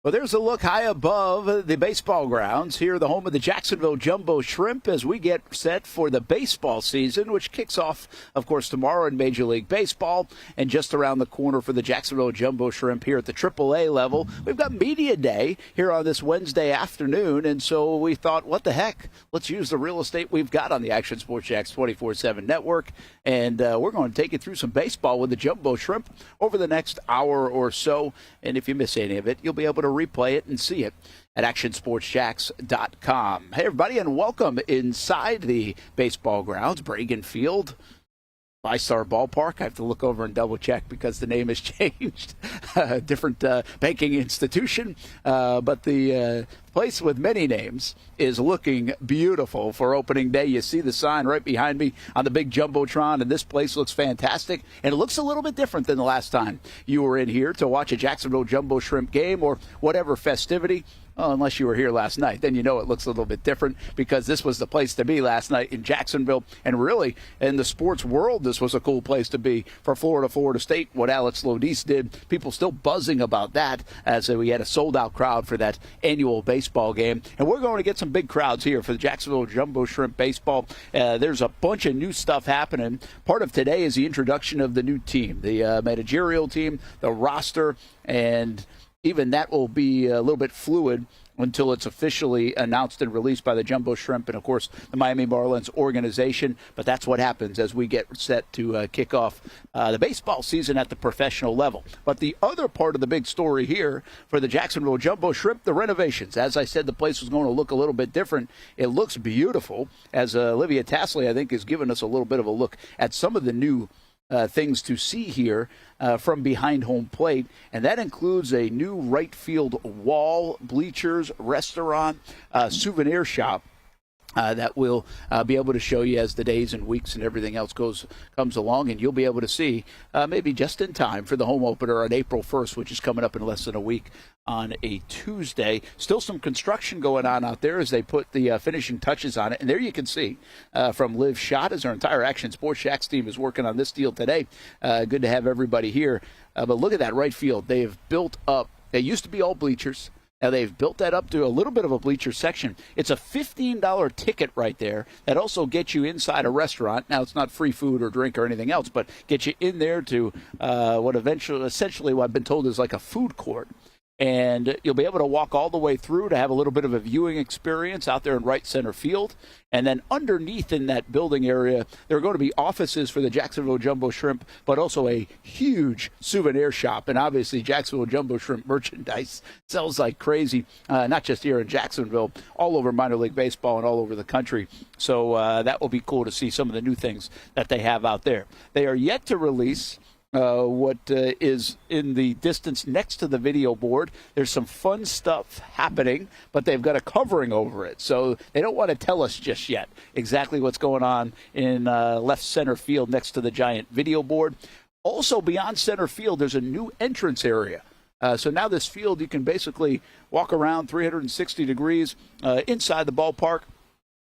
Well, there's a look high above the baseball grounds here, the home of the Jacksonville Jumbo Shrimp, as we get set for the baseball season, which kicks off, of course, tomorrow in Major League Baseball. And just around the corner for the Jacksonville Jumbo Shrimp here at the AAA level, we've got Media Day here on this Wednesday afternoon. And so we thought, what the heck? Let's use the real estate we've got on the Action Sports Jax 24/7 network. And we're going to take you through some baseball with the Jumbo Shrimp over the next hour or so. And if you miss any of it, you'll be able to replay it and see it at actionsportsjax.com. Hey, everybody, and welcome inside the baseball grounds, Bragan Field, Five-Star Ballpark. I have to look over and double-check because the name has changed. Different banking institution. But the place with many names is looking beautiful for opening day. You see the sign right behind me on the big Jumbotron, and this place looks fantastic. And it looks a little bit different than the last time you were in here to watch a Jacksonville Jumbo Shrimp game or whatever festivity. Well, unless you were here last night, then you know it looks a little bit different because this was the place to be last night in Jacksonville. And really, in the sports world, this was a cool place to be for Florida State, what Alex Lodis did. People still buzzing about that as we had a sold-out crowd for that annual baseball game. And we're going to get some big crowds here for the Jacksonville Jumbo Shrimp baseball. There's a bunch of new stuff happening. Part of today is the introduction of the new team, the managerial team, the roster, and even that will be a little bit fluid until it's officially announced and released by the Jumbo Shrimp and, of course, the Miami Marlins organization. But that's what happens as we get set to kick off the baseball season at the professional level. But the other part of the big story here for the Jacksonville Jumbo Shrimp, the renovations. As I said, the place was going to look a little bit different. It looks beautiful, as Olivia Tassley, I think, has given us a little bit of a look at some of the new things to see here from behind home plate, and that includes a new right field wall, bleachers, restaurant, souvenir shop that we'll be able to show you as the days and weeks and everything else comes along, and you'll be able to see maybe just in time for the home opener on April 1st, which is coming up in less than a week on a Tuesday. Still some construction going on out there as they put the finishing touches on it. And there you can see from Liv Schott, as our entire Action Sports Jax team is working on this deal today. Good to have everybody here. But look at that right field. They have built up. They used to be all bleachers. Now they've built that up to a little bit of a bleacher section. It's a $15 ticket right there that also gets you inside a restaurant. Now it's not free food or drink or anything else, but gets you in there to essentially what I've been told is like a food court. And you'll be able to walk all the way through to have a little bit of a viewing experience out there in right center field. And then underneath in that building area, there are going to be offices for the Jacksonville Jumbo Shrimp, but also a huge souvenir shop. And obviously, Jacksonville Jumbo Shrimp merchandise sells like crazy, not just here in Jacksonville, all over minor league baseball and all over the country. So that will be cool to see some of the new things that they have out there. They are yet to release what is in the distance next to the video board. There's some fun stuff happening, but they've got a covering over it. So they don't want to tell us just yet exactly what's going on in left center field next to the giant video board. Also, beyond center field, there's a new entrance area. So now this field, you can basically walk around 360 degrees inside the ballpark,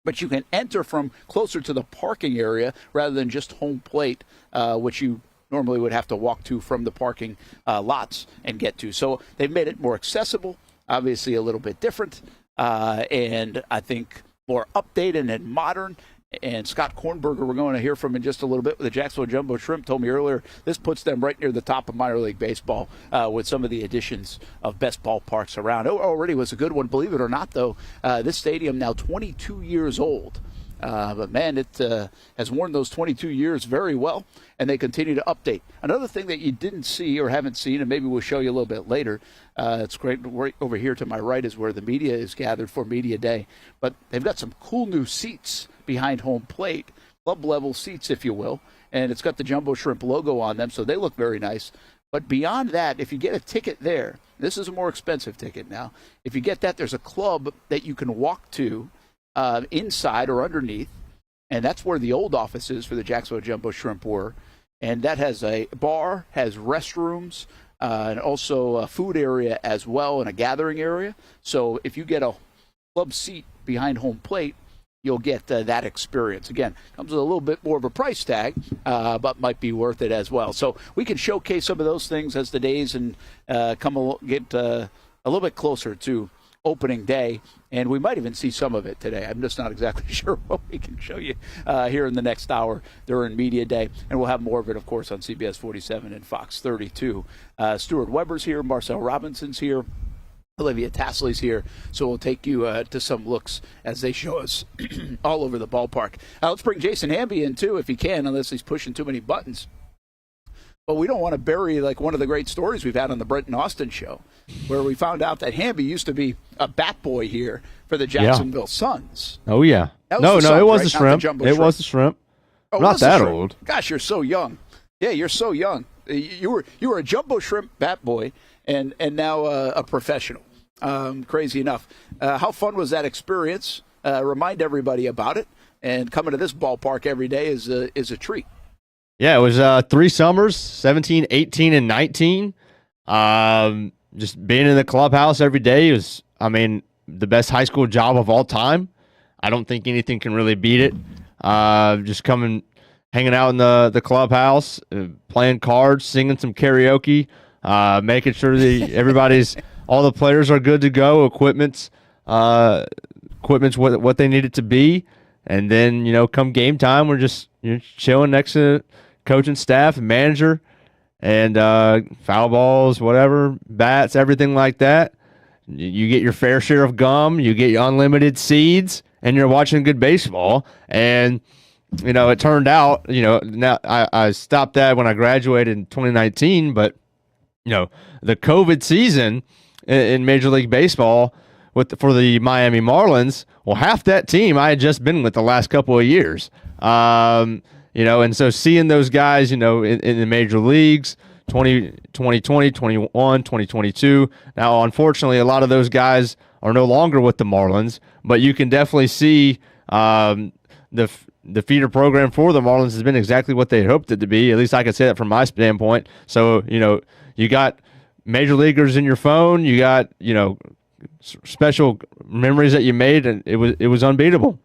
but you can enter from closer to the parking area rather than just home plate, which you normally would have to walk to from the parking lots and get to. So they've made it more accessible, obviously a little bit different, and I think more updated and modern. And Scott Kornberg, we're going to hear from in just a little bit with the Jacksonville Jumbo Shrimp, told me earlier this puts them right near the top of minor league baseball with some of the additions of best ballparks around. It already was a good one. Believe it or not, though, this stadium now 22 years old. But, man, it has worn those 22 years very well, and they continue to update. Another thing that you didn't see or haven't seen, and maybe we'll show you a little bit later, it's great. Right over here to my right is where the media is gathered for Media Day. But they've got some cool new seats behind home plate, club-level seats, if you will, and it's got the Jumbo Shrimp logo on them, so they look very nice. But beyond that, if you get a ticket there, this is a more expensive ticket now. If you get that, there's a club that you can walk to inside or underneath, and that's where the old offices for the Jacksonville Jumbo Shrimp were. And that has a bar, has restrooms, and also a food area as well, and a gathering area. So if you get a club seat behind home plate, you'll get that experience. Again, comes with a little bit more of a price tag, but might be worth it as well. So we can showcase some of those things as the days and get a a little bit closer to opening day, and we might even see some of it today. I'm just not exactly sure what we can show you here in the next hour during Media Day, and we'll have more of it, of course, on CBS 47 and Fox 32. Stuart Weber's here, Marcel Robinson's here, Olivia Tassley's here, so we'll take you to some looks as they show us all over the ballpark. Let's bring Jason Hamby in, too, if he can, unless he's pushing too many buttons. But we don't want to bury like one of the great stories we've had on the Brenton Austin show, where we found out that Hamby used to be a bat boy here for the Jacksonville Suns. Oh, yeah. It was right? the Shrimp. It was the Shrimp. Oh, not that old. Gosh, you're so young. Yeah, you're so young. You were a Jumbo Shrimp bat boy and now a professional. Crazy enough. How fun was that experience? Remind everybody about it. And coming to this ballpark every day is a treat. Yeah, it was 3 summers, 17, 18, and 19. Just being in the clubhouse every day was, the best high school job of all time. I don't think anything can really beat it. Just hanging out in the clubhouse, playing cards, singing some karaoke, making sure that all the players are good to go, equipment's what they need it to be. And then, come game time, we're just chilling next to coaching staff and manager and foul balls, whatever, bats, everything like that. You get your fair share of gum, you get your unlimited seeds, and you're watching good baseball. And, it turned out, now I stopped that when I graduated in 2019, but, the COVID season in Major League Baseball for the Miami Marlins, well, half that team I had just been with the last couple of years. And so seeing those guys, in the major leagues, 2020, 21, 2022. Now, unfortunately, a lot of those guys are no longer with the Marlins, but you can definitely see the feeder program for the Marlins has been exactly what they hoped it to be. At least I can say that from my standpoint. So, you got major leaguers in your phone, you got, special memories that you made, and it was unbeatable.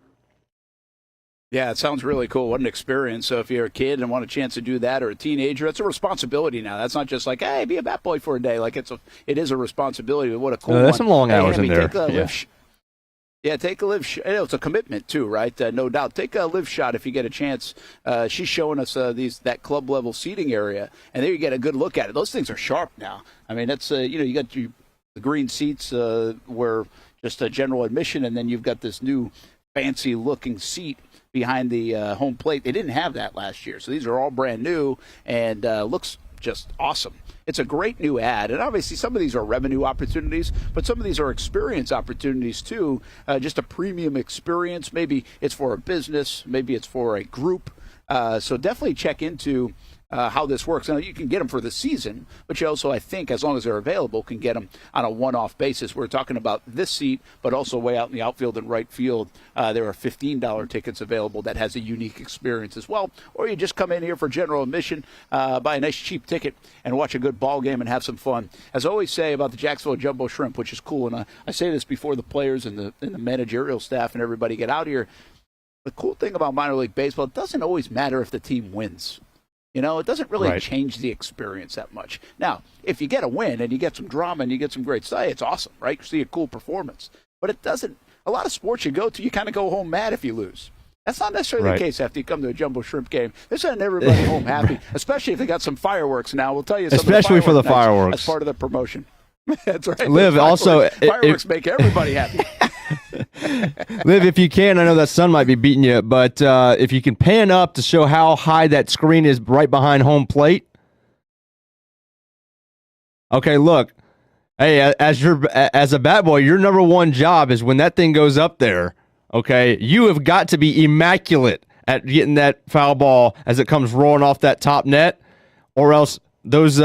Yeah, it sounds really cool. What an experience. So if you're a kid and want a chance to do that, or a teenager, it's a responsibility now. That's not just like, hey, be a bat boy for a day. Like it is a responsibility. But what a cool one. There's some long hours in there. Take a live shot. It's a commitment too, right? No doubt. Take a live shot if you get a chance. She's showing us that club level seating area, and there you get a good look at it. Those things are sharp now. That's you got the green seats where just a general admission, and then you've got this new fancy looking seat behind the home plate. They didn't have that last year, so these are all brand new and looks just awesome. It's a great new ad, and obviously some of these are revenue opportunities, but some of these are experience opportunities too, just a premium experience. Maybe it's for a business, maybe it's for a group, so definitely check into how this works. Now, you can get them for the season, but you also, I think, as long as they're available, can get them on a one-off basis. We're talking about this seat, but also way out in the outfield and right field. There are $15 tickets available that has a unique experience as well. Or you just come in here for general admission, buy a nice cheap ticket, and watch a good ball game and have some fun. As I always say about the Jacksonville Jumbo Shrimp, which is cool, and I say this before the players and the managerial staff and everybody get out here, the cool thing about minor league baseball, it doesn't always matter if the team wins. It doesn't really change the experience that much. Now, if you get a win and you get some drama and you get some great stuff, it's awesome, right? You see a cool performance. But it doesn't – a lot of sports you go to, you kind of go home mad if you lose. That's not necessarily the case after you come to a Jumbo Shrimp game. They're sending everybody home happy, especially if they got some fireworks now. We'll tell you something. Especially for the fireworks. That's part of the promotion. That's right. Liv, also – fireworks make everybody happy. Liv, if you can, I know that sun might be beating you, but if you can pan up to show how high that screen is right behind home plate. Okay, look. Hey, as a bat boy, your number one job is when that thing goes up there, okay, you have got to be immaculate at getting that foul ball as it comes rolling off that top net, or else those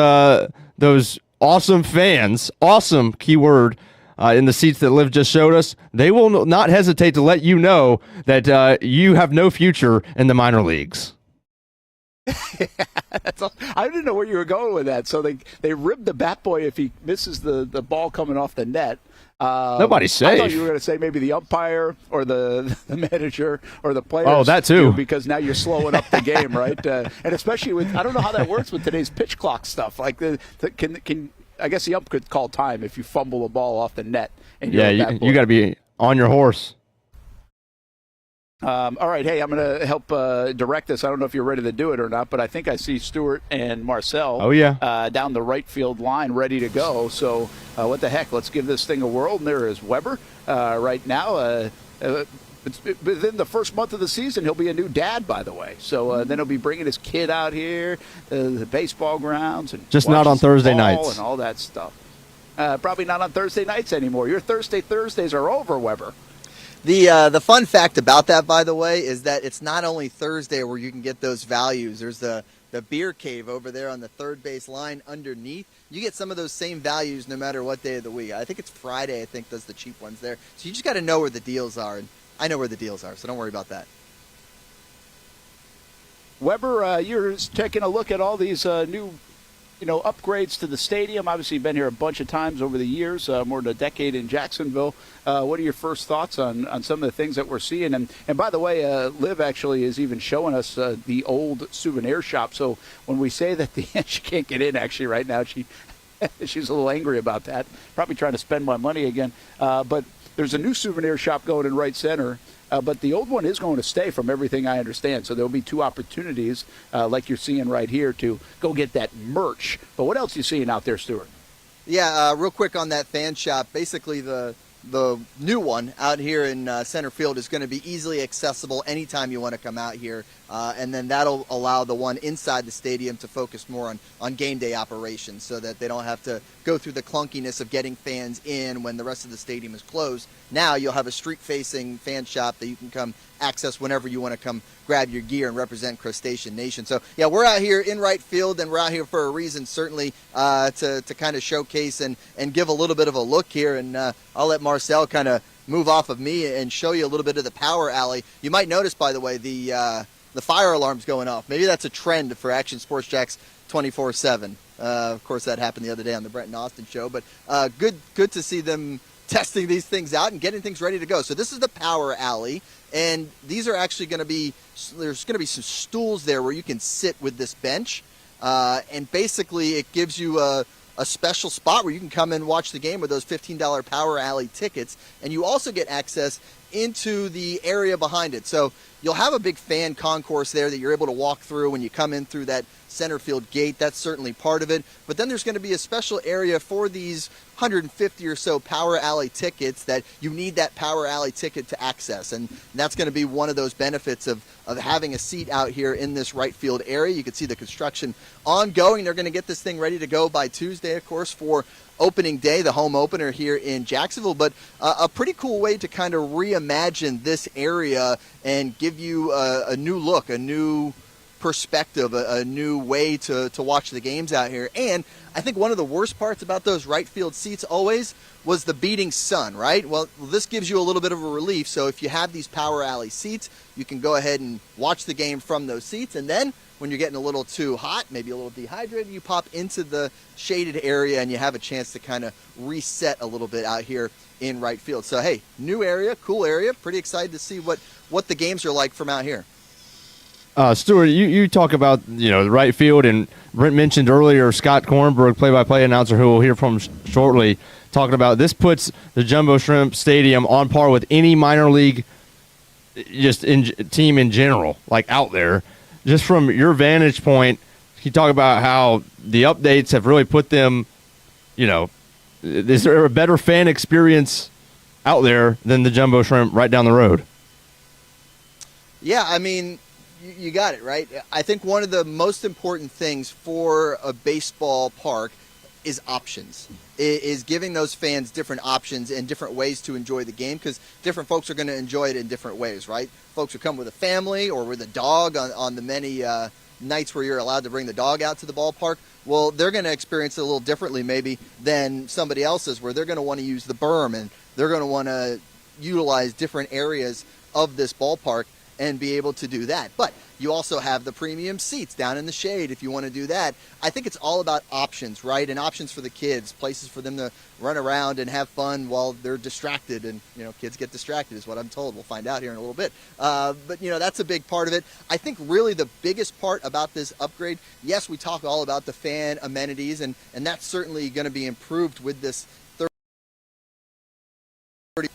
awesome fans, awesome keyword, in the seats that Liv just showed us, they will not hesitate to let you know that you have no future in the minor leagues. I didn't know where you were going with that. So they ribbed the bat boy if he misses the ball coming off the net. Nobody's safe. I thought you were going to say maybe the umpire or the manager or the players. Oh, that too. Because now you're slowing up the game, right? And especially with, I don't know how that works with today's pitch clock stuff. Like, I guess the ump could call time if you fumble a ball off the net. And Yeah, you got to be on your horse. All right, hey, I'm going to help direct this. I don't know if you're ready to do it or not, but I think I see Stuart and Marcel down the right field line ready to go. So what the heck, let's give this thing a whirl. And there is Weber right now. Within the first month of the season, he'll be a new dad, by the way. So then he'll be bringing his kid out here, the baseball grounds. And just not on Thursday nights. And all that stuff. Probably not on Thursday nights anymore. Your Thursdays are over, Weber. The fun fact about that, by the way, is that it's not only Thursday where you can get those values. There's the beer cave over there on the third base line underneath. You get some of those same values no matter what day of the week. I think it's Friday, I think, does the cheap ones there. So you just got to know where the deals are, and I know where the deals are, so don't worry about that. Weber, you're taking a look at all these new upgrades to the stadium. Obviously, you've been here a bunch of times over the years, more than a decade in Jacksonville. What are your first thoughts on some of the things that we're seeing? And by the way, Liv actually is even showing us the old souvenir shop. So when we say that she can't get in actually right now, she's a little angry about that. Probably trying to spend my money again. But there's a new souvenir shop going in right center. But the old one is going to stay from everything I understand. So there'll be two opportunities, like you're seeing right here, to go get that merch. But what else are you seeing out there, Stuart? Yeah, real quick on that fan shop. Basically, the new one out here in center field is going to be easily accessible anytime you want to come out here. And then that'll allow the one inside the stadium to focus more on game day operations so that they don't have to go through the clunkiness of getting fans in when the rest of the stadium is closed. Now you'll have a street-facing fan shop that you can come access whenever you want to come grab your gear and represent Crustacean Nation. So, yeah, we're out here in right field, and we're out here for a reason, certainly, to kind of showcase and give a little bit of a look here. And I'll let Marcel kind of move off of me and show you a little bit of the power alley. You might notice, by the way, the fire alarm's going off. Maybe that's a trend for Action Sports Jax 24/7. Of course, that happened the other day on the Brent and Austin show. But good to see them testing these things out and getting things ready to go. So this is the power alley, and these are actually going to be, there's going to be some stools there where you can sit with this bench, and basically it gives you a special spot where you can come and watch the game with those $15 power alley tickets, and you also get access into the area behind it. So you'll have a big fan concourse there that you're able to walk through when you come in through that center field gate. That's certainly part of it. But then there's going to be a special area for these 150 or so power alley tickets that you need that power alley ticket to access. And that's going to be one of those benefits of having a seat out here in this right field area. You can see the construction ongoing. They're going to get this thing ready to go by Tuesday, of course, for opening day, the home opener here in Jacksonville. But a pretty cool way to kind of reimagine this area and give you a new look, a new perspective, a new way to watch the games out here. And I think one of the worst parts about those right field seats always was the beating sun, right? Well, this gives you a little bit of a relief. So if you have these power alley seats, you can go ahead and watch the game from those seats. And then when you're getting a little too hot, maybe a little dehydrated, you pop into the shaded area and you have a chance to kind of reset a little bit out here in right field. So, hey, new area, cool area. Pretty excited to see what the games are like from out here. Stuart, you talk about the right field, and Brent mentioned earlier Scott Kornberg, play-by-play announcer, who we'll hear from shortly, talking about this puts the Jumbo Shrimp Stadium on par with any minor league team in general, like out there. Just from your vantage point, can you talk about how the updates have really put them, is there a better fan experience out there than the Jumbo Shrimp right down the road? Yeah, I mean, you got it, right? I think one of the most important things for a baseball park is options, is giving those fans different options and different ways to enjoy the game, because different folks are going to enjoy it in different ways, right? Folks who come with a family or with a dog on the many nights where you're allowed to bring the dog out to the ballpark, well, they're going to experience it a little differently maybe than somebody else's, where they're going to want to use the berm and they're going to want to utilize different areas of this ballpark. and be able to do that. But you also have the premium seats down in the shade if you want to do that. I think it's all about options, right? And options for the kids, places for them to run around and have fun while they're distracted. And, kids get distracted is what I'm told. We'll find out here in a little bit. But that's a big part of it. I think really the biggest part about this upgrade, yes, we talk all about the fan amenities, and that's certainly going to be improved with this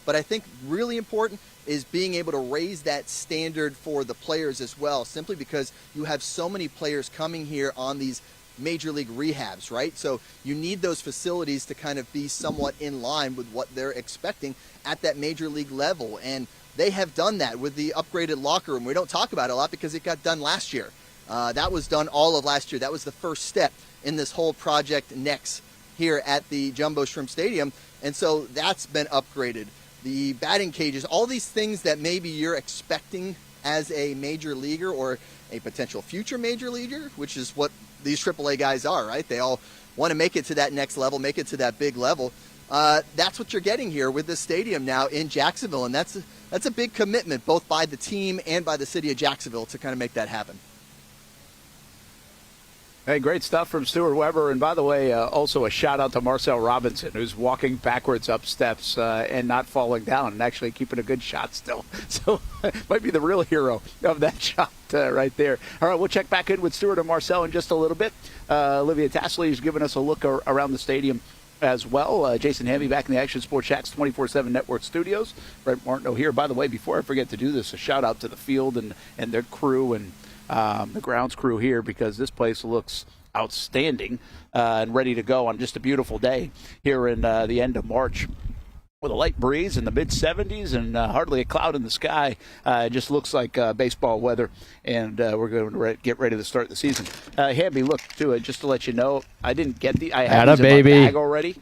but I think really important is being able to raise that standard for the players as well, simply because you have so many players coming here on these major league rehabs, right? So you need those facilities to kind of be somewhat in line with what they're expecting at that major league level. And they have done that with the upgraded locker room. We don't talk about it a lot because it got done last year. That was done all of last year. That was the first step in this whole project next here at the Jumbo Shrimp Stadium. And so that's been upgraded. The batting cages, all these things that maybe you're expecting as a major leaguer or a potential future major leaguer, which is what these AAA guys are, right? They all want to make it to that next level, make it to that big level. That's what you're getting here with this stadium now in Jacksonville. And that's a big commitment, both by the team and by the city of Jacksonville, to kind of make that happen. Hey, great stuff from Stuart Weber. And by the way, also a shout out to Marcel Robinson, who's walking backwards up steps and not falling down and actually keeping a good shot still. So might be the real hero of that shot right there. All right, we'll check back in with Stuart and Marcel in just a little bit. Olivia Tasley has given us a look around the stadium as well. Jason Hamby back in the Action Sports Jax 24/7 Network Studios. Brent Martineau here. By the way, before I forget to do this, a shout out to the field and their crew and the grounds crew here, because this place looks outstanding and ready to go on just a beautiful day here in the end of March with a light breeze in the mid-70s and hardly a cloud in the sky. It just looks like baseball weather, and we're going to get ready to start the season. Hamby, look, too, just to let you know, I didn't get I had these in my bag already.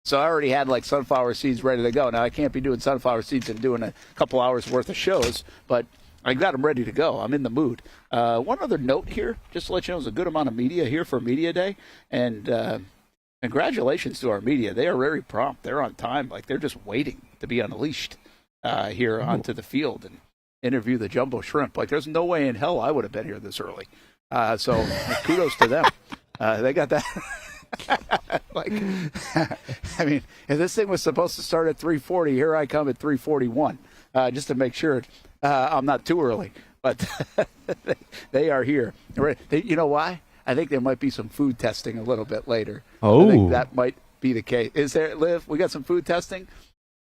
So I already had like sunflower seeds ready to go. Now I can't be doing sunflower seeds and doing a couple hours worth of shows, but I got them ready to go. I'm in the mood. One other note here, just to let you know, there's a good amount of media here for Media Day. And congratulations to our media. They are very prompt. They're on time. Like, they're just waiting to be unleashed here onto the field and interview the Jumbo Shrimp. Like, there's no way in hell I would have been here this early. So kudos to them. They got that. Like, I mean, if this thing was supposed to start at 3:40, here I come at 3:41, just to make sure I'm not too early. But they are here. You know why? I think there might be some food testing a little bit later. Oh, I think that might be the case. Is there, Liv? We got some food testing.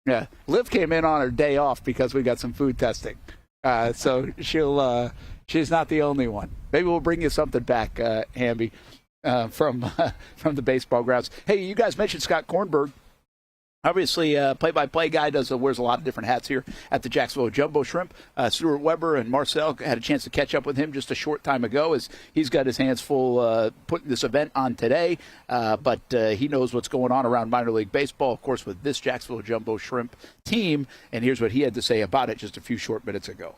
Yeah, Liv came in on her day off because we got some food testing. So she's not the only one. Maybe we'll bring you something back, Hamby. From the baseball grounds. Hey, you guys mentioned Scott Kornberg. Obviously, play-by-play guy wears a lot of different hats here at the Jacksonville Jumbo Shrimp. Stuart Weber and Marcel had a chance to catch up with him just a short time ago, as he's got his hands full putting this event on today. But he knows what's going on around minor league baseball, of course, with this Jacksonville Jumbo Shrimp team. And here's what he had to say about it just a few short minutes ago.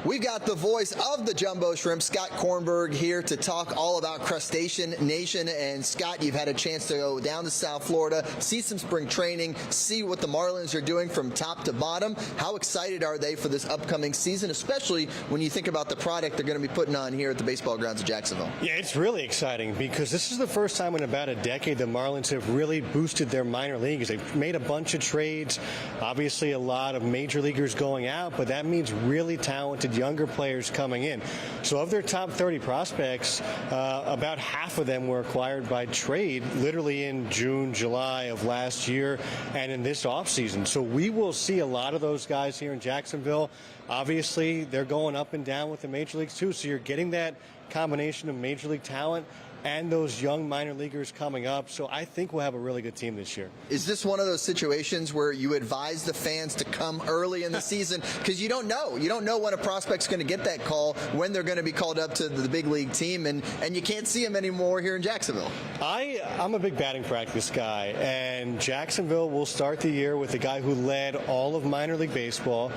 We've got the voice of the Jumbo Shrimp, Scott Kornberg, here to talk all about Crustacean Nation. And Scott, you've had a chance to go down to South Florida, see some spring training, see what the Marlins are doing from top to bottom. How excited are they for this upcoming season, especially when you think about the product they're going to be putting on here at the baseball grounds of Jacksonville? Yeah, it's really exciting because this is the first time in about a decade the Marlins have really boosted their minor leagues. They've made a bunch of trades, obviously a lot of major leaguers going out, but that means really talented younger players coming in. So of their top 30 prospects, about half of them were acquired by trade, literally in June, July of last year and in this offseason. So we will see a lot of those guys here in Jacksonville. Obviously, they're going up and down with the major leagues too. So you're getting that combination of major league talent and those young minor leaguers coming up. So I think we'll have a really good team this year. Is this one of those situations where you advise the fans to come early in the season? Because you don't know. You don't know when a prospect's going to get that call, when they're going to be called up to the big league team, and you can't see them anymore here in Jacksonville. I'm a big batting practice guy, and Jacksonville will start the year with a guy who led all of minor league baseball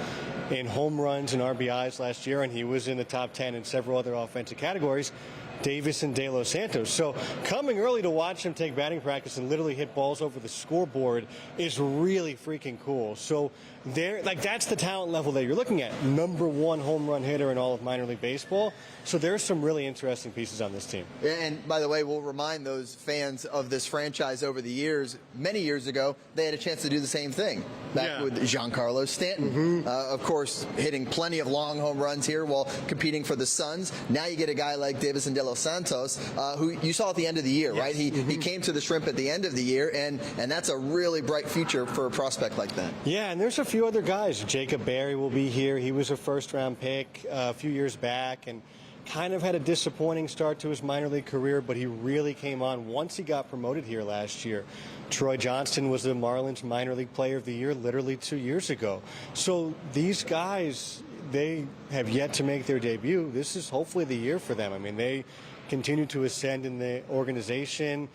in home runs and RBIs last year, and he was in the top 10 in several other offensive categories. Davis and De Los Santos. So coming early to watch him take batting practice and literally hit balls over the scoreboard is really freaking cool. So that's the talent level that you're looking at. #1 home run hitter in all of minor league baseball. So there's some really interesting pieces on this team. And by the way, we'll remind those fans of this franchise over the years, many years ago, they had a chance to do the same thing back with Giancarlo Stanton. Of course, hitting plenty of long home runs here while competing for the Suns. Now you get a guy like Davis and De Los Santos, who you saw at the end of the year, right? He came to the Shrimp at the end of the year, and that's a really bright future for a prospect like that. Yeah, and there's a few other guys. Jacob Berry will be here. He was a first-round pick a few years back, and kind of had a disappointing start to his minor league career, but he really came on once he got promoted here last year. Troy Johnston was the Marlins minor league player of the year literally 2 years ago. So these guys, they have yet to make their debut. This is hopefully the year for them. I mean, they continue to ascend in the organization.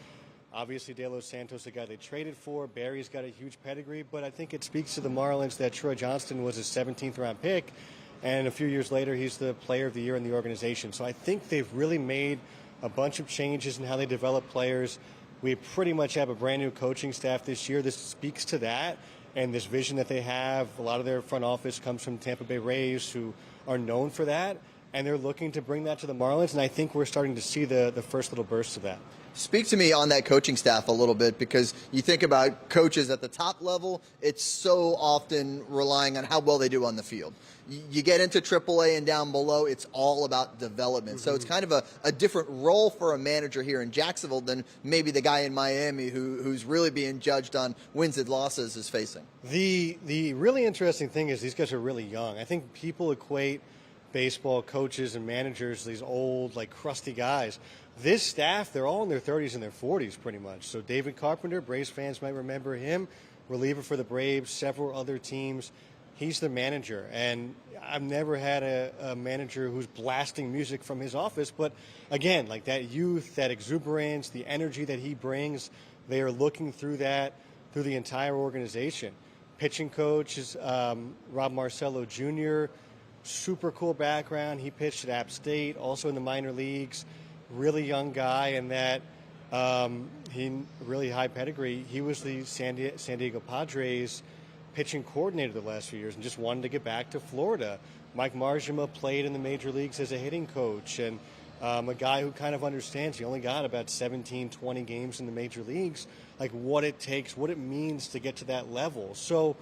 Obviously, De Los Santos, the guy they traded for. Barry's got a huge pedigree, but I think it speaks to the Marlins that Troy Johnston was a 17th round pick. And a few years later, he's the player of the year in the organization. So I think they've really made a bunch of changes in how they develop players. We pretty much have a brand new coaching staff this year. This speaks to that and this vision that they have. A lot of their front office comes from Tampa Bay Rays, who are known for that. And they're looking to bring that to the Marlins. And I think we're starting to see the first little bursts of that. Speak to me on that coaching staff a little bit, because you think about coaches at the top level, it's so often relying on how well they do on the field. You get into AAA and down below, it's all about development. So it's kind of a different role for a manager here in Jacksonville than maybe the guy in Miami who's really being judged on wins and losses is facing. The really interesting thing is these guys are really young. I think people equate baseball coaches and managers, these old, like, crusty guys. This staff, they're all in their 30s and their 40s pretty much. So David Carpenter, Braves fans might remember him, reliever for the Braves, several other teams. He's the manager, and I've never had a manager who's blasting music from his office. But again, like that youth, that exuberance, the energy that he brings, they are looking through that through the entire organization. Pitching coach is Rob Marcello Jr., super cool background. He pitched at App State, also in the minor leagues. Really young guy, and that he really high pedigree. He was the San Diego Padres pitching coordinator the last few years and just wanted to get back to Florida. Mike Marjima played in the major leagues as a hitting coach, and a guy who kind of understands. He only got about 17, 20 games in the major leagues, like what it takes, what it means to get to that level. So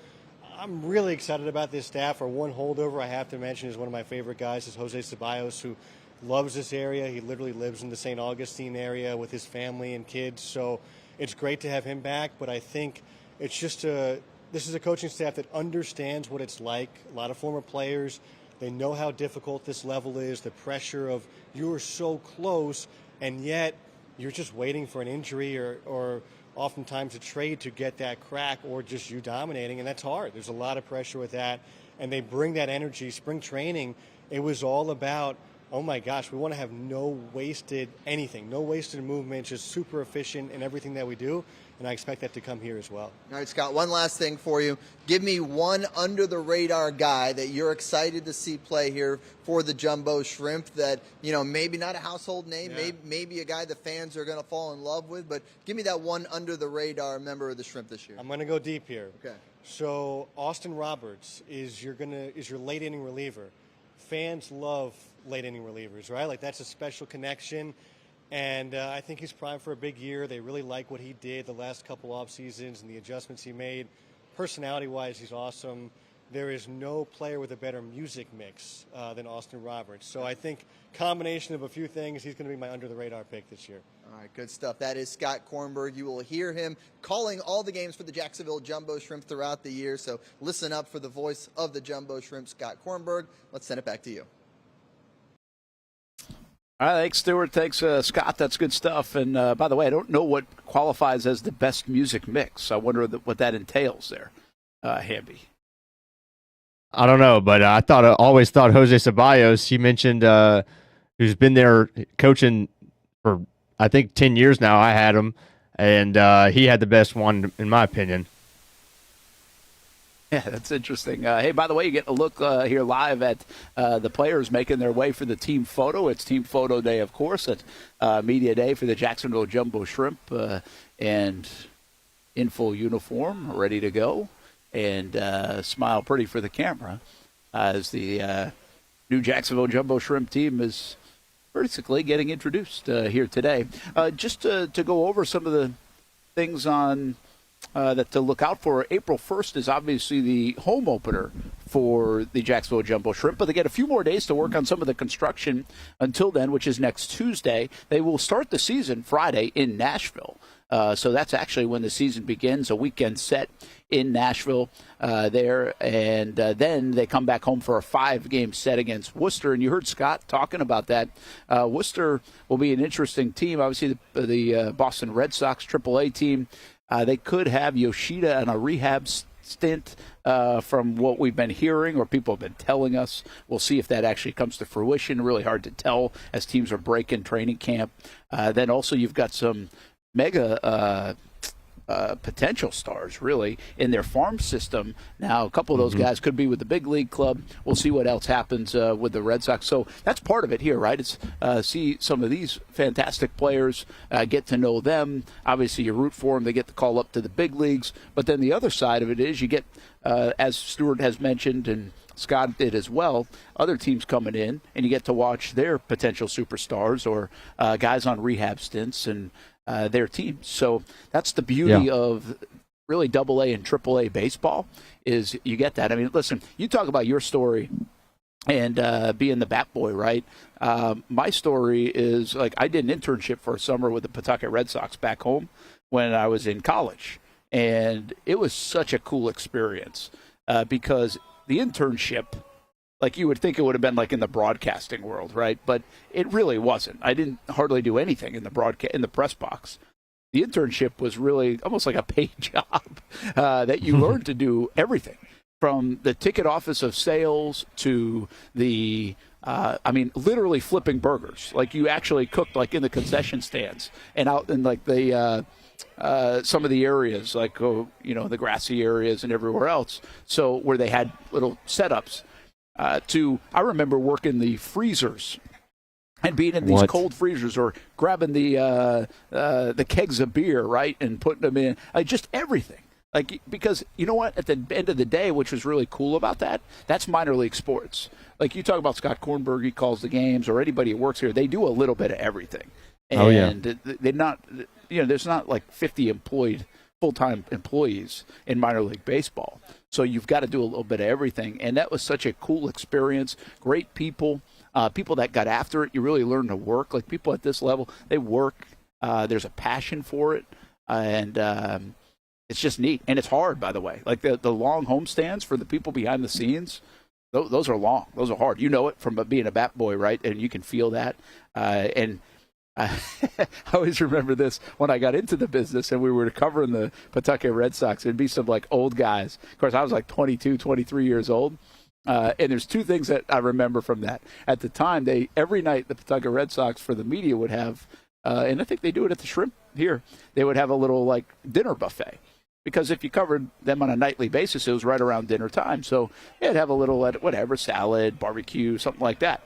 I'm really excited about this staff. Our one holdover I have to mention is one of my favorite guys, is Jose Ceballos, who loves this area. He literally lives in the St. Augustine area with his family and kids. So it's great to have him back, but I think it's just this is a coaching staff that understands what it's like. A lot of former players, they know how difficult this level is, the pressure of you're so close, and yet you're just waiting for an injury or oftentimes a trade to get that crack, or just you dominating, and that's hard. There's a lot of pressure with that, and they bring that energy. Spring training, it was all about, oh my gosh, we want to have no wasted anything, no wasted movement, just super efficient in everything that we do, and I expect that to come here as well. All right, Scott, one last thing for you. Give me one under-the-radar guy that you're excited to see play here for the Jumbo Shrimp that, maybe not a household name, maybe a guy the fans are going to fall in love with, but give me that one under-the-radar member of the Shrimp this year. I'm going to go deep here. Okay. So Austin Roberts is your late-inning reliever. Fans love late-inning relievers, right? Like, that's a special connection. And I think he's primed for a big year. They really like what he did the last couple off seasons and the adjustments he made. Personality-wise, he's awesome. There is no player with a better music mix than Austin Roberts. So I think combination of a few things, he's going to be my under-the-radar pick this year. All right, good stuff. That is Scott Kornberg. You will hear him calling all the games for the Jacksonville Jumbo Shrimp throughout the year. So listen up for the voice of the Jumbo Shrimp, Scott Kornberg. Let's send it back to you. All right, thanks, Stuart. Thanks, Scott. That's good stuff. And by the way, I don't know what qualifies as the best music mix. I wonder what that entails there, Hamby. I don't know, but I always thought Jose Ceballos, he mentioned, who's been there coaching for, I think, 10 years now. I had him, and he had the best one, in my opinion. Yeah, that's interesting. Hey, by the way, you get a look here live at the players making their way for the team photo. It's team photo day, of course, at media day for the Jacksonville Jumbo Shrimp, and in full uniform, ready to go, and smile pretty for the camera as the new Jacksonville Jumbo Shrimp team is basically getting introduced here today. Just to go over some of the things on that to look out for. April 1st is obviously the home opener for the Jacksonville Jumbo Shrimp, but they get a few more days to work on some of the construction until then, which is next Tuesday. They will start the season Friday in Nashville. So that's actually when the season begins, a weekend set in Nashville there, and then they come back home for a 5-game set against Worcester. And you heard Scott talking about that. Worcester will be an interesting team. Obviously, the Boston Red Sox AAA team. They could have Yoshida on a rehab stint from what we've been hearing or people have been telling us. We'll see if that actually comes to fruition. Really hard to tell as teams are breaking training camp. Then also you've got some mega potential stars, really, in their farm system. Now, a couple of those guys could be with the big league club. We'll see what else happens with the Red Sox. So that's part of it here, right? It's see some of these fantastic players, get to know them. Obviously, you root for them. They get the call up to the big leagues. But then the other side of it is you get, as Stuart has mentioned and Scott did as well, other teams coming in, and you get to watch their potential superstars or guys on rehab stints and their teams. So that's the beauty of really AA and AAA baseball is you get that. I mean, listen, you talk about your story and being the bat boy, right? My story is like I did an internship for a summer with the Pawtucket Red Sox back home when I was in college. And it was such a cool experience because the internship, like you would think it would have been like in the broadcasting world, right? But it really wasn't. I didn't hardly do anything in the press box. The internship was really almost like a paid job that you learned to do everything from the ticket office of sales to the, literally flipping burgers. Like you actually cooked like in the concession stands and out in like the some of the areas, like the grassy areas and everywhere else. So where they had little setups. I remember working the freezers and being in these cold freezers or grabbing the kegs of beer, right, and putting them in, just everything. Like, because you know what, at the end of the day, which was really cool about that, that's minor league sports. Like you talk about Scott Kornberg, he calls the games, or anybody who works here, they do a little bit of everything. And they're not, there's not like 50 full-time employees in minor league baseball. So you've got to do a little bit of everything. And that was such a cool experience. Great people, people that got after it. You really learn to work. Like people at this level, they work. There's a passion for it. And it's just neat. And it's hard, by the way. Like the long homestands for the people behind the scenes, those are long. Those are hard. You know it from being a bat boy, right? And you can feel that. And I always remember this when I got into the business and we were covering the Pawtucket Red Sox. It'd be some like old guys. Of course, I was like 22, 23 years old. And there's two things that I remember from that. At the time, every night the Pawtucket Red Sox for the media would have, and I think they do it at the Shrimp here, they would have a little like dinner buffet. Because if you covered them on a nightly basis, it was right around dinner time. So they'd have a little, whatever, salad, barbecue, something like that.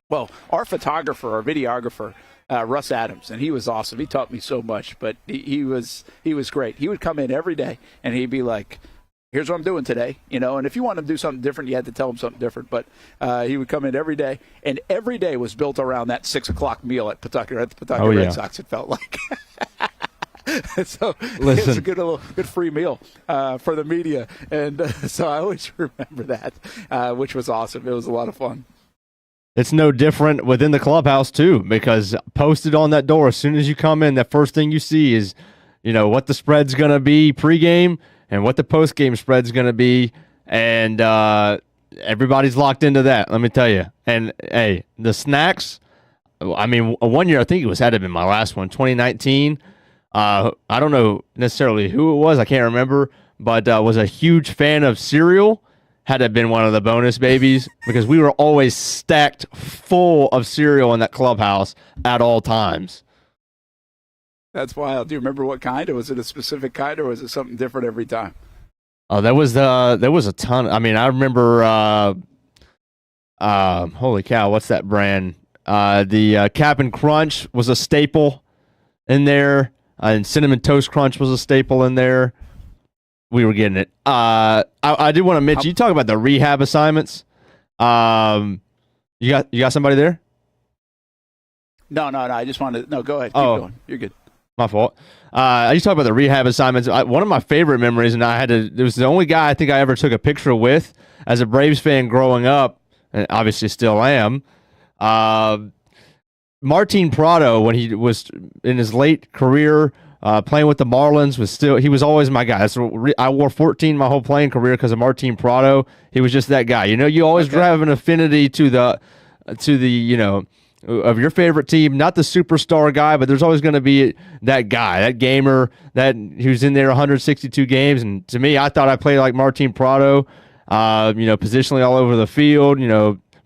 Well, our photographer, our videographer, Russ Adams, and he was awesome. He taught me so much, but he was great. He would come in every day, and he'd be like, here's what I'm doing today, and if you want him to do something different, you had to tell him something different, but he would come in every day, and every day was built around that 6 o'clock meal at the Pawtucket Red Sox, it felt like. So it was a good free meal for the media, and so I always remember that, which was awesome. It was a lot of fun. It's no different within the clubhouse, too, because posted on that door, as soon as you come in, the first thing you see is, what the spread's going to be pregame and what the postgame spread's going to be. And everybody's locked into that, let me tell you. And, hey, the snacks, one year, I think had to have been my last one, 2019. I don't know necessarily who it was. I can't remember, but was a huge fan of cereal. Had to have been one of the bonus babies because we were always stacked full of cereal in that clubhouse at all times. That's wild. Do you remember what kind? Or was it a specific kind or was it something different every time? Oh, there was a ton. I mean, I remember. Holy cow, what's that brand? The Cap'n Crunch was a staple in there, and Cinnamon Toast Crunch was a staple in there. We were getting it. I did want to mention. You talk about the rehab assignments. You got somebody there? No. I just wanted. No, go ahead. Keep going. You're good. My fault. I used to talk about the rehab assignments. One of my favorite memories, and it was the only guy I think I ever took a picture with as a Braves fan growing up, and obviously still am. Martin Prado, when he was in his late career playing with the Marlins, he was always my guy. I wore 14 my whole playing career because of Martin Prado. He was just that guy. You always have an affinity to the of your favorite team, not the superstar guy, but there's always going to be that guy, that gamer, who's in there 162 games. And to me, I thought I played like Martin Prado, positionally all over the field,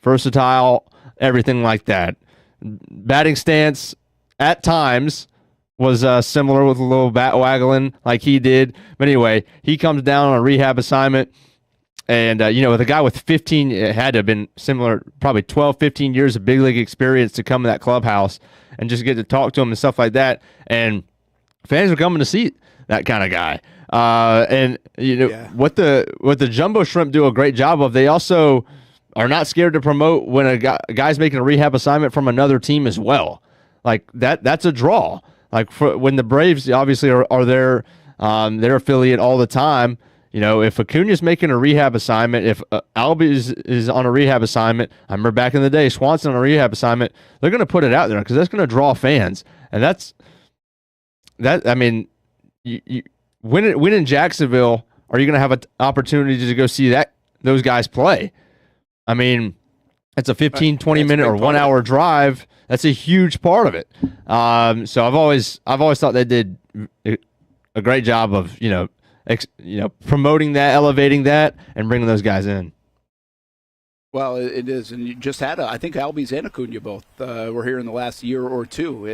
versatile, everything like that. Batting stance at times was similar with a little bat waggling like he did. But anyway, he comes down on a rehab assignment. And, with a guy with 15, it had to have been similar, probably 12, 15 years of big league experience to come to that clubhouse and just get to talk to him and stuff like that. And fans are coming to see that kind of guy. What the Jumbo Shrimp do a great job of, they also are not scared to promote when a guy's making a rehab assignment from another team as well. Like that's a draw. Like when the Braves obviously are their affiliate all the time. If Acuna's making a rehab assignment, if Albies is on a rehab assignment, I remember back in the day, Swanson on a rehab assignment, they're going to put it out there because that's going to draw fans. And I mean, when in Jacksonville are you going to have an opportunity to go see those guys play? I mean, it's a 15, 20-minute or 1 hour drive. That's a huge part of it. So I've always thought they did a great job of, promoting that, elevating that, and bringing those guys in. Well, it is, and you just had I think Albies and Acuna both were here in the last year or two.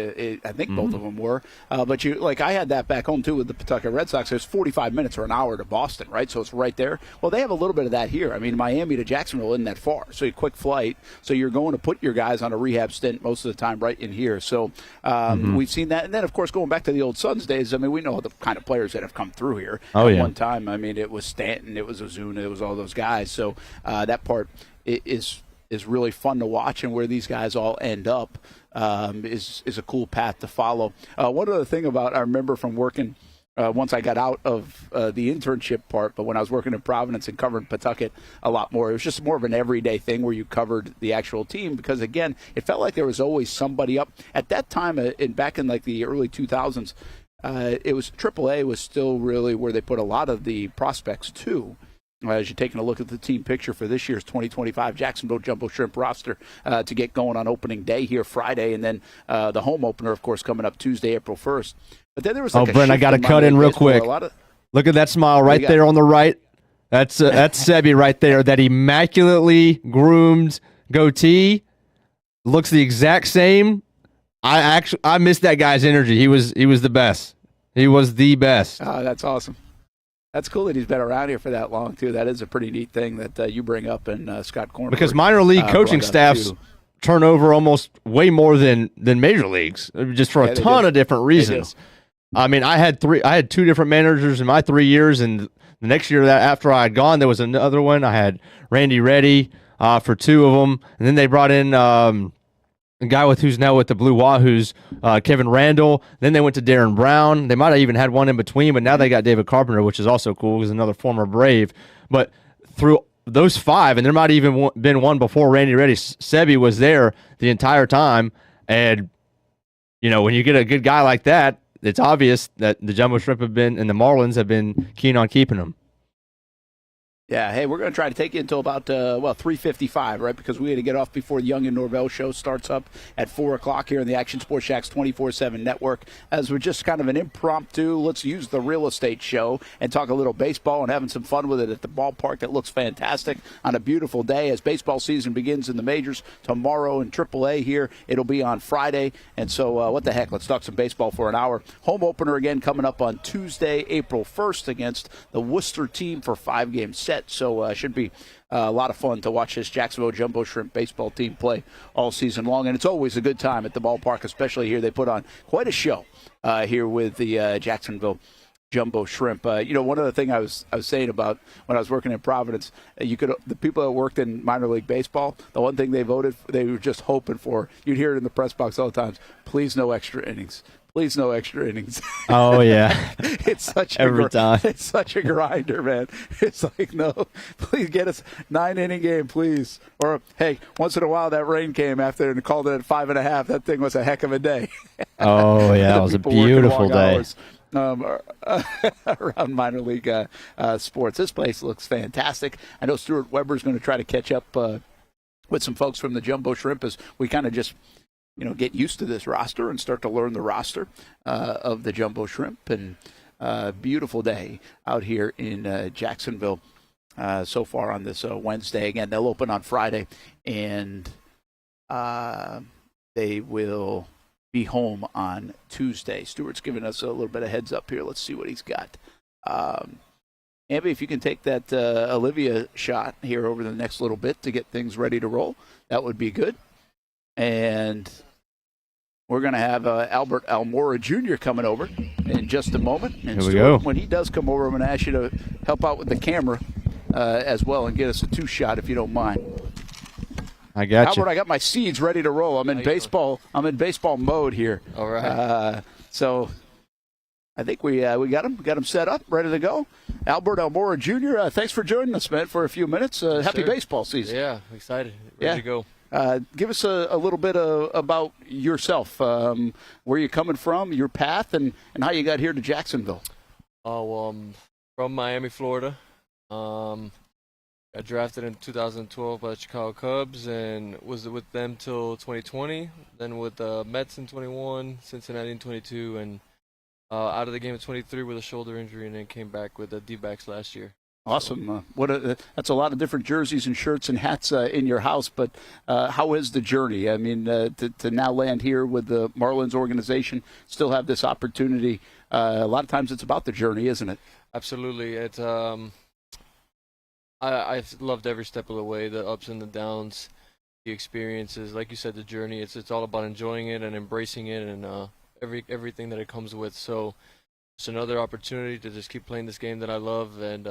I think both of them were. But I had that back home too with the Pawtucket Red Sox. It's 45 minutes or an hour to Boston, right? So it's right there. Well, they have a little bit of that here. I mean, Miami to Jacksonville isn't that far, so a quick flight. So you're going to put your guys on a rehab stint most of the time right in here. So we've seen that, and then of course going back to the old Suns days. I mean, we know the kind of players that have come through here. At one time, I mean, it was Stanton, it was Ozuna, it was all those guys. So that part is really fun to watch, and where these guys all end up is a cool path to follow. One other thing I remember from working once I got out of the internship part, but when I was working in Providence and covering Pawtucket a lot more, it was just more of an everyday thing where you covered the actual team because, again, it felt like there was always somebody up. At that time, back in like the early 2000s, it was AAA was still really where they put a lot of the prospects too. As you're taking a look at the team picture for this year's 2025 Jacksonville Jumbo Shrimp roster to get going on opening day here Friday, and then the home opener, of course, coming up Tuesday, April 1st. But then there was Brent, I got to cut in real quick. Look at that smile right there on the right. That's Sebi right there. That immaculately groomed goatee looks the exact same. I missed that guy's energy. He was the best. He was the best. Oh, that's awesome. That's cool that he's been around here for that long, too. That is a pretty neat thing that you bring up, and Scott Kornberg. Because minor league coaching staffs turn over almost way more than major leagues, just for a ton of different reasons. I mean, I had two different managers in my 3 years, and the next year after I had gone, there was another one. I had Randy Reddy for two of them, and then they brought in a guy who's now with the Blue Wahoos, Kevin Randall. Then they went to Darren Brown. They might have even had one in between, but now they got David Carpenter, which is also cool. He's another former Brave. But through those five, and there might have even been one before Randy Reddy, Sebi was there the entire time. And, when you get a good guy like that, it's obvious that the Jumbo Shrimp and the Marlins have been keen on keeping him. Yeah, hey, we're going to try to take you until about 3:55, right? Because we had to get off before the Young and Norvell show starts up at 4 o'clock here in the Action Sports Jax 24/7 network. As we're just kind of an impromptu, let's use the real estate show and talk a little baseball and having some fun with it at the ballpark that looks fantastic on a beautiful day as baseball season begins in the majors tomorrow in AAA here. It'll be on Friday, and so what the heck? Let's talk some baseball for an hour. Home opener again coming up on Tuesday, April 1st against the Worcester team for 5-game set. So should be a lot of fun to watch this Jacksonville Jumbo Shrimp baseball team play all season long. And it's always a good time at the ballpark, especially here. They put on quite a show here with the Jacksonville Jumbo Shrimp. One other thing I was saying about when I was working in Providence, the people that worked in minor league baseball, the one thing they were just hoping for, you'd hear it in the press box all the time, please no extra innings. Please, no extra innings. Oh, yeah. It's such every time. It's such a grinder, man. It's like, no, please get us 9-inning game, please. Or, hey, once in a while that rain came after and called it at 5.5. That thing was a heck of a day. Oh, yeah, it was a beautiful day. Around minor league sports. This place looks fantastic. I know Stuart Weber's going to try to catch up with some folks from the Jumbo Shrimp as we kind of just get used to this roster and start to learn the roster of the Jumbo Shrimp. And beautiful day out here in Jacksonville so far on this Wednesday. Again, they'll open on Friday, and they will be home on Tuesday. Stuart's giving us a little bit of heads up here. Let's see what he's got. Amby, if you can take that Olivia shot here over the next little bit to get things ready to roll, that would be good. And we're going to have Albert Almora Jr. coming over in just a moment. And here we go. When he does come over, I'm going to ask you to help out with the camera as well and get us a 2-shot if you don't mind. I got Albert, you. I got my seeds ready to roll. I'm in baseball. I'm in baseball mode here. All right. So I think we got him set up, ready to go. Albert Almora Jr., thanks for joining us, man, for a few minutes. Happy baseball season. Yeah, excited. Ready to go. Give us a little bit about yourself, where you're coming from, your path, and how you got here to Jacksonville. From Miami, Florida. Got drafted in 2012 by the Chicago Cubs and was with them till 2020. Then with the Mets in 21, Cincinnati in 22, and out of the game in 23 with a shoulder injury, and then came back with the D-backs last year. Awesome. That's a lot of different jerseys and shirts and hats in your house, but how is the journey? I mean, to now land here with the Marlins organization, still have this opportunity. A lot of times it's about the journey, isn't it? Absolutely. It's I've loved every step of the way, the ups and the downs, the experiences. Like you said, the journey. It's all about enjoying it and embracing it and everything that it comes with. So it's another opportunity to just keep playing this game that I love and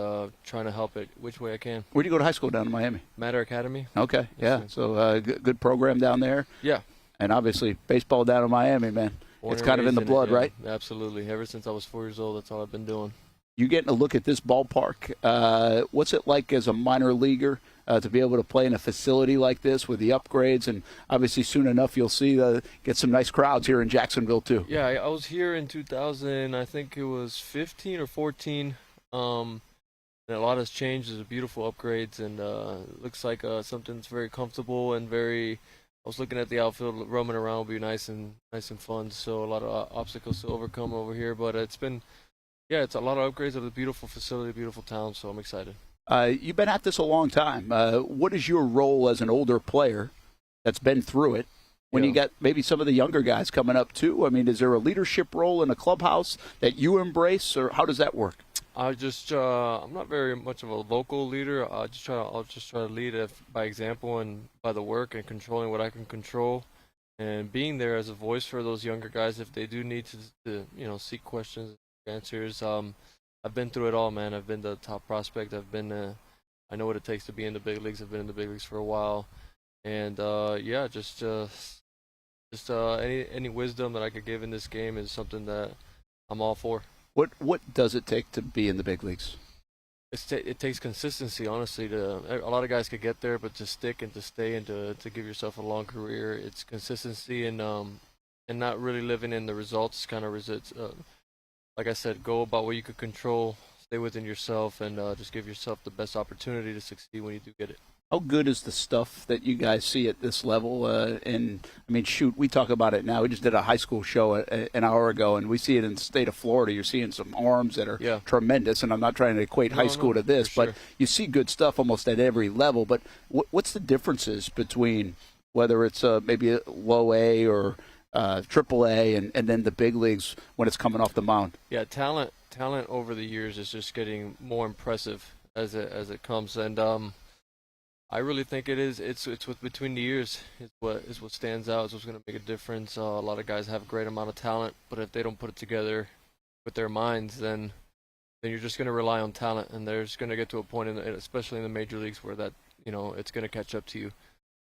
trying to help it which way I can. Where do you go to high school down in Miami? Matter Academy. Okay, yeah. Yes, so good program down there. Yeah. And obviously baseball down in Miami, man. Born it's and kind of in the raised blood, it, yeah. right? Absolutely. Ever since I was 4 years old, that's all I've been doing. You getting a look at this ballpark. What's it like as a minor leaguer to be able to play in a facility like this with the upgrades? And obviously soon enough you'll see get some nice crowds here in Jacksonville too. Yeah, I was here in 2000, I think it was 15 or 14. And a lot has changed. There's beautiful upgrades, and it looks like something that's very comfortable and very. I was looking at the outfield, roaming around will be nice and fun. So a lot of obstacles to overcome over here, but it's been. Yeah, it's a lot of upgrades of a beautiful facility, beautiful town, so I'm excited. You've been at this a long time. What is your role as an older player that's been through it when you got maybe some of the younger guys coming up too? I mean, is there a leadership role in a clubhouse that you embrace, or how does that work? I'm not very much of a vocal leader. I'll just try to lead by example and by the work and controlling what I can control, and being there as a voice for those younger guys if they do need to seek questions. Answers. I've been through it all, man. I've been the top prospect. I know what it takes to be in the big leagues. I've been in the big leagues for a while, and just any wisdom that I could give in this game is something that I'm all for. What does it take to be in the big leagues? It takes consistency, honestly. A lot of guys could get there, but to stick and to stay and to give yourself a long career, it's consistency and not really living in the results kind of results. Like I said, go about what you could control, stay within yourself and just give yourself the best opportunity to succeed when you do get it. How good is the stuff that you guys see at this level? And I mean, shoot, we talk about it now. We just did a high school show an hour ago, and we see it in the state of Florida. You're seeing some arms that are tremendous, and I'm not trying to equate high school to this, but you see good stuff almost at every level. But what's the differences between whether it's maybe a low A or triple A and then the big leagues when it's coming off the mound? Yeah, talent over the years is just getting more impressive as it comes, and I really think it's what between the years is what stands out, is what's going to make a difference. A lot of guys have a great amount of talent, but if they don't put it together with their minds, then you're just going to rely on talent, and there's going to get to a point, especially in the major leagues, where that it's going to catch up to you.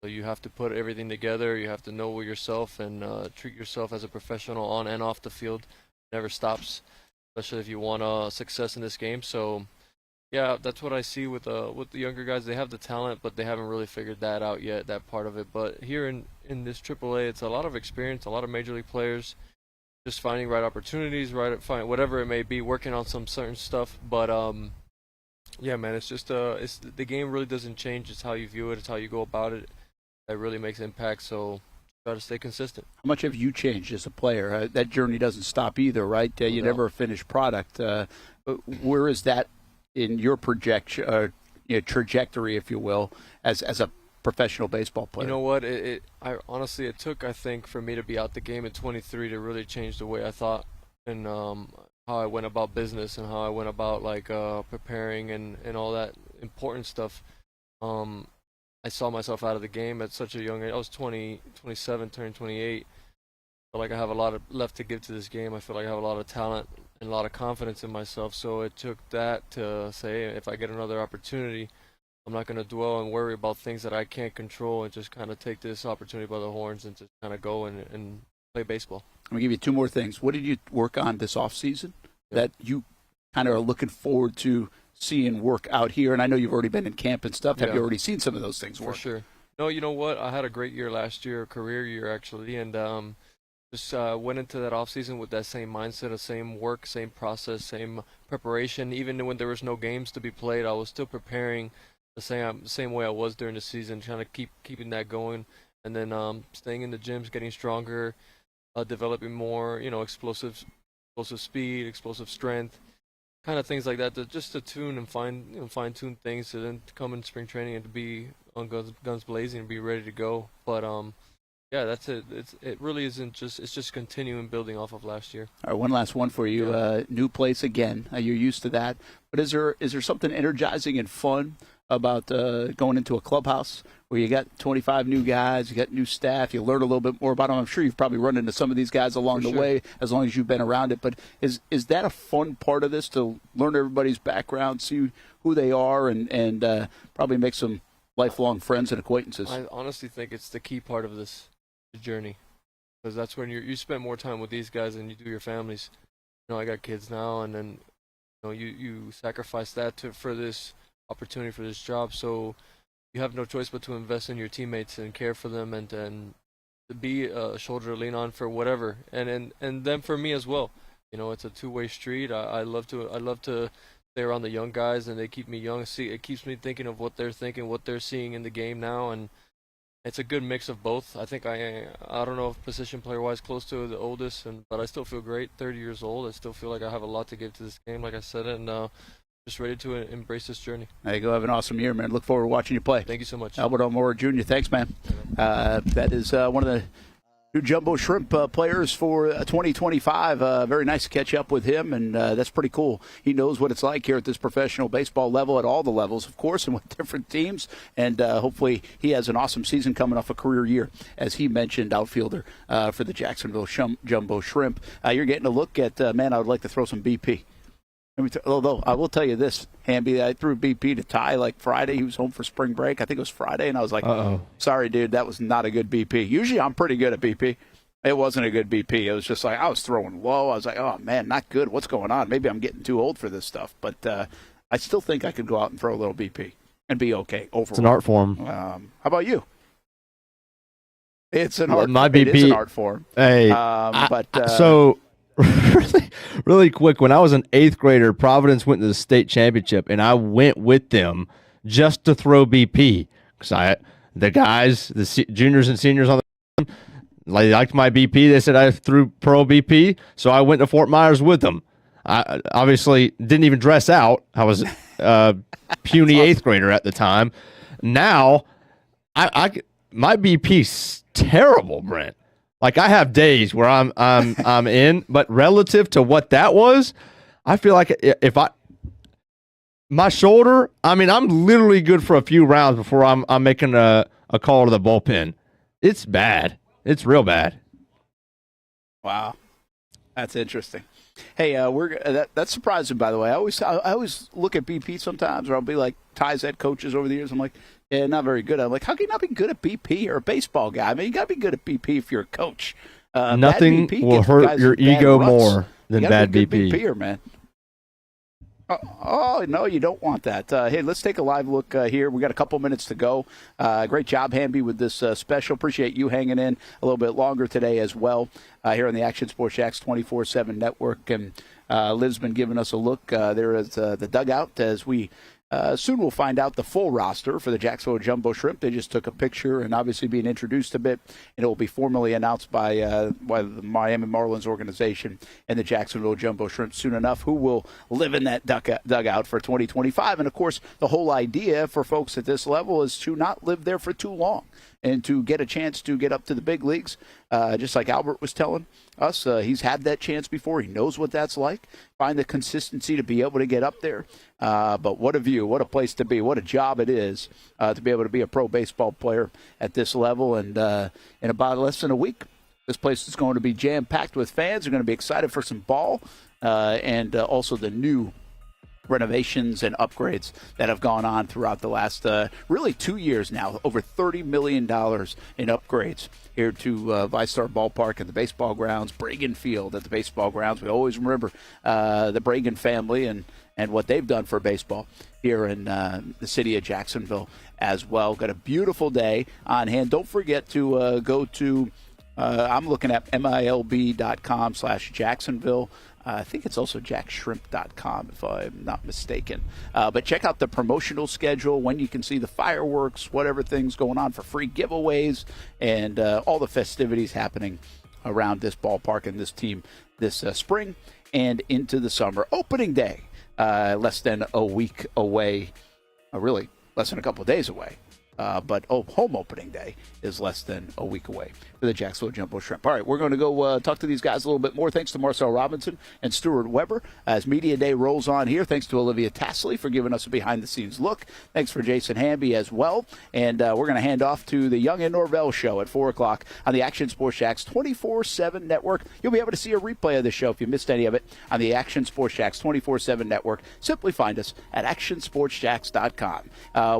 So you have to put everything together. You have to know yourself and treat yourself as a professional on and off the field. It never stops, especially if you want success in this game. So. Yeah, that's what I see with the younger guys. They have the talent, but they haven't really figured that out yet, that part of it. But here in this AAA, it's a lot of experience, a lot of major league players, just finding right opportunities, find whatever it may be, working on some certain stuff. But yeah, man, it's just the game really doesn't change. It's how you view it, it's how you go about it that really makes impact. So try to stay consistent. How much have you changed as a player? That journey doesn't stop either, right? You never a finished product. Where is that in your projection, trajectory, if you will, as a professional baseball player? You know what? Honestly, it took, I think, for me to be out the game at 23 to really change the way I thought and how I went about business and how I went about preparing and all that important stuff. I saw myself out of the game at such a young age. I was 27, turning 28. I feel like I have a lot left to give to this game. I feel like I have a lot of talent and a lot of confidence in myself. So it took that to say, if I get another opportunity, I'm not going to dwell and worry about things that I can't control and just kind of take this opportunity by the horns and just kind of go and play baseball. I'm going to give you two more things. What did you work on this offseason that you kind of are looking forward to seeing work out here? And I know you've already been in camp and stuff. Have you already seen some of those things work? For sure. No, you know what? I had a great year last year, a career year actually, and just went into that off season with that same mindset, the same work, same process, same preparation. Even when there was no games to be played, I was still preparing the same way I was during the season, trying to keeping that going, and then staying in the gyms, getting stronger, developing more, explosive speed, explosive strength, kind of things like that, just to tune and fine tune things, to then come in spring training and to be on guns blazing and be ready to go. But yeah, that's it. It really isn't it's just continuing building off of last year. All right, one last one for you. Yeah. New place again. You're used to that, but is there something energizing and fun about going into a clubhouse where you got 25 new guys, you got new staff, you learn a little bit more about them? I'm sure you've probably run into some of these guys along the way as long as you've been around it. But is that a fun part of this, to learn everybody's background, see who they are, and probably make some lifelong friends and acquaintances? I honestly think it's the key part of this journey, because that's when you spend more time with these guys than you do your families. I got kids now, and then you sacrifice that for this opportunity, for this job, so you have no choice but to invest in your teammates and care for them and to be a shoulder to lean on for whatever, and then for me as well. It's a two-way street. I love to stay around the young guys, and they keep me young. It keeps me thinking of what they're thinking, what they're seeing in the game now, and it's a good mix of both. I think I don't know if position player wise close to the oldest, but I still feel great. 30 years old. I still feel like I have a lot to give to this game, like I said, and just ready to embrace this journey. There you go. Have an awesome year, man. Look forward to watching you play. Thank you so much. Albert Almora Jr., thanks, man. That is one of the new Jumbo Shrimp players for 2025. Very nice to catch up with him, and that's pretty cool. He knows what it's like here at this professional baseball level, at all the levels, of course, and with different teams. And hopefully he has an awesome season coming off a career year, as he mentioned, outfielder for the Jacksonville Jumbo Shrimp. You're getting a look at, man, I would like to throw some BP. Although I will tell you this, Hamby, I threw BP to Ty like Friday. He was home for spring break. I think it was Friday, and I was like, sorry, dude, that was not a good BP. Usually I'm pretty good at BP. It wasn't a good BP. It was just like I was throwing low. I was like, oh, man, not good. What's going on? Maybe I'm getting too old for this stuff. But I still think I could go out and throw a little BP and be okay overall. It's an art form. How about you? It's an art. My BP, it is an art form. Hey, but so really, really quick. When I was an 8th grader, Providence went to the state championship, and I went with them just to throw BP because the guys, juniors and seniors on the team, they liked my BP. They said I threw pro BP, so I went to Fort Myers with them. I obviously didn't even dress out. I was puny 8th grader at the time. Now, my BP's terrible, Brent. Like I have days where I'm in, but relative to what that was, I feel like my shoulder, I mean, I'm literally good for a few rounds before I'm making a call to the bullpen. It's bad. It's real bad. Wow, that's interesting. Hey, that's surprising, by the way. I always look at BP sometimes, or I'll be like Ty's head coaches over the years. I'm like, yeah, not very good. I'm like, how can you not be good at BP? You're a baseball guy. I mean, you got to be good at BP if you're a coach. Nothing will hurt your ego more than bad BP. BP'er, man. Oh, no, you don't want that. Hey, let's take a live look here. We got a couple minutes to go. Great job, Hamby, with this special. Appreciate you hanging in a little bit longer today as well here on the Action Sports Jax 24/7 network. And Liv's been giving us a look there at the dugout as we soon we'll find out the full roster for the Jacksonville Jumbo Shrimp. They just took a picture and obviously being introduced a bit, and it will be formally announced by the Miami Marlins organization and the Jacksonville Jumbo Shrimp soon enough, who will live in that dugout for 2025. And, of course, the whole idea for folks at this level is to not live there for too long and to get a chance to get up to the big leagues, just like Albert was telling us. He's had that chance before. He knows what that's like. Find the consistency to be able to get up there. But what a view, what a place to be, what a job it is to be able to be a pro baseball player at this level. And in about less than a week, this place is going to be jam-packed with fans. They're going to be excited for some ball and also the new renovations and upgrades that have gone on throughout the last really 2 years now. Over $30 million in upgrades here to ViStar Ballpark and the baseball grounds, Bragan Field at the baseball grounds. We always remember the Bragan family and what they've done for baseball here in the city of Jacksonville as well. Got a beautiful day on hand. Don't forget to go to, I'm looking at milb.com/Jacksonville. I think it's also jackshrimp.com, if I'm not mistaken. But check out the promotional schedule, when you can see the fireworks, whatever things going on for free giveaways, and all the festivities happening around this ballpark and this team this spring and into the summer. Opening day, less than a week away, really less than a couple of days away. But home opening day is less than a week away for the Jacksonville Jumbo Shrimp. All right, we're going to go talk to these guys a little bit more. Thanks to Marcel Robinson and Stuart Weber as Media Day rolls on here. Thanks to Olivia Tassley for giving us a behind-the-scenes look. Thanks for Jason Hamby as well. And we're going to hand off to the Young and Norvell show at 4 o'clock on the Action Sports Jax 24/7 network. You'll be able to see a replay of the show if you missed any of it on the Action Sports Jax 24/7 network. Simply find us at actionsportsjax.com.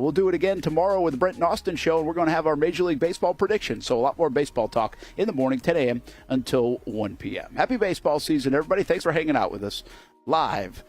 We'll do it again tomorrow with the Brent and Austin show, and we're going to have our Major League Baseball predictions. So a lot more baseball talk in the morning, 10 a.m. until 1 p.m. Happy baseball season, everybody. Thanks for hanging out with us live